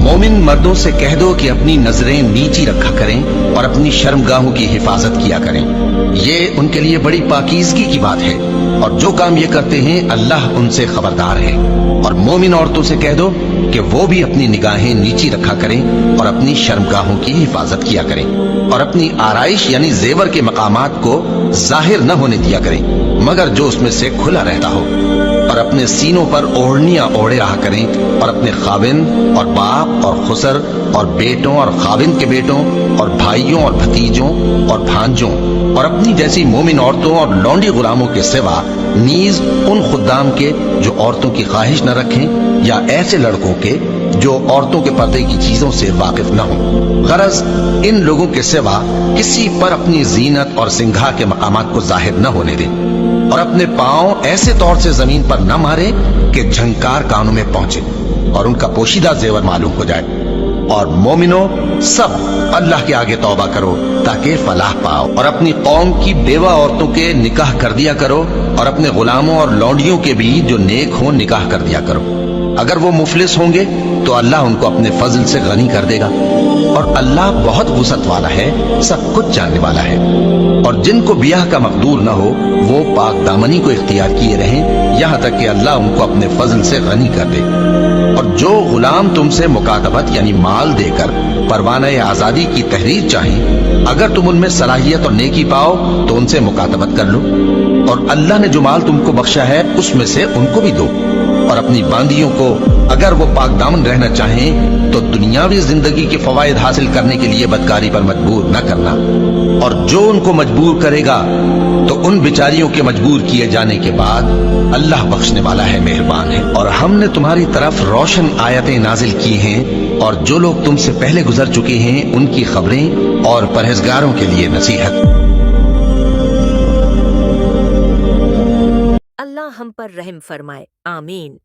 मोमिन मर्दों से कह दो कि अपनी नजरें नीची रखा करें और अपनी शर्मगाहों की हिफाजत किया करें। ये उनके लिए बड़ी पाकीज़गी की बात है, और जो काम ये करते हैं अल्लाह उनसे खबरदार है। और मोमिन औरतों से कह दो कि वो भी अपनी निगाहें नीची रखा करें और अपनी शर्मगाहों की हिफाजत किया करें, और अपनी आराइश यानी जेवर के मकामात को जाहिर न होने दिया करें मगर जो उसमें से खुला रहता हो, और अपने सीनों पर ओढ़नियां ओढ़े रहा करें, और अपने खाविंद और बाप और खुसर और बेटों और खाविंद के बेटों और भाइयों और भतीजों और भांजों और अपनी जैसी मोमिन औरतों और लौंडी गुलामों के सिवा नीज उन खुद्दाम के जो औरतों की ख्वाहिश न रखें, या ऐसे लड़कों के जो औरतों के पर्दे की चीजों से वाकिफ न हो। गरज इन लोगों के सिवा किसी पर अपनी जीनत और सिंगार के मकामात को जाहिर न होने दें, और अपने पांव ऐसे तौर से जमीन पर न मारे कि झंकार कानों में पहुंचे और उनका पोशीदा जेवर मालूम हो जाए। और मोमिनो सब अल्लाह के आगे तौबा करो ताकि फलाह पाओ, और अपनी कौम की बेवा औरतों के निकाह कर दिया करो, और अपने गुलामों और लौंडियों के भी जो नेक हो निकाह कर दिया करो। अगर वो मुफलिस होंगे तो अल्लाह उनको अपने फजल से गनी कर देगा, और अल्लाह बहुत वुसअत वाला है, सब कुछ जानने वाला है। और जिनको बियाह का मकदूर न हो वो पाक दामनी को इख्तियार किए रहें यहाँ तक कि अल्लाह उनको अपने फजल से गनी कर दे। और जो गुलाम तुमसे मुकातबत यानी माल देकर परवाना आजादी की तहरीर चाहें, अगर तुम उनमें सलाहियत और नेकी पाओ तो उनसे मुकातबत कर लो, और अल्लाह ने जो माल तुमको बख्शा है उसमें से उनको भी दो। और अपनी बांदियों को अगर वो पाक दामन रहना चाहें तो दुनियावी जिंदगी के फवायद हासिल करने के लिए बदकारी पर मजबूर न करना, और जो उनको मजबूर करेगा तो उन बिचारियों के मजबूर किए जाने के बाद अल्लाह बख्शने वाला है, मेहरबान है। और हमने तुम्हारी तरफ रोशन आयतें नाजिल की हैं, और जो लोग तुमसे पहले गुजर चुके हैं उनकी खबरें और परहेजगारों के लिए नसीहत। अल्लाह हम पर रहम फरमाए, आमीन।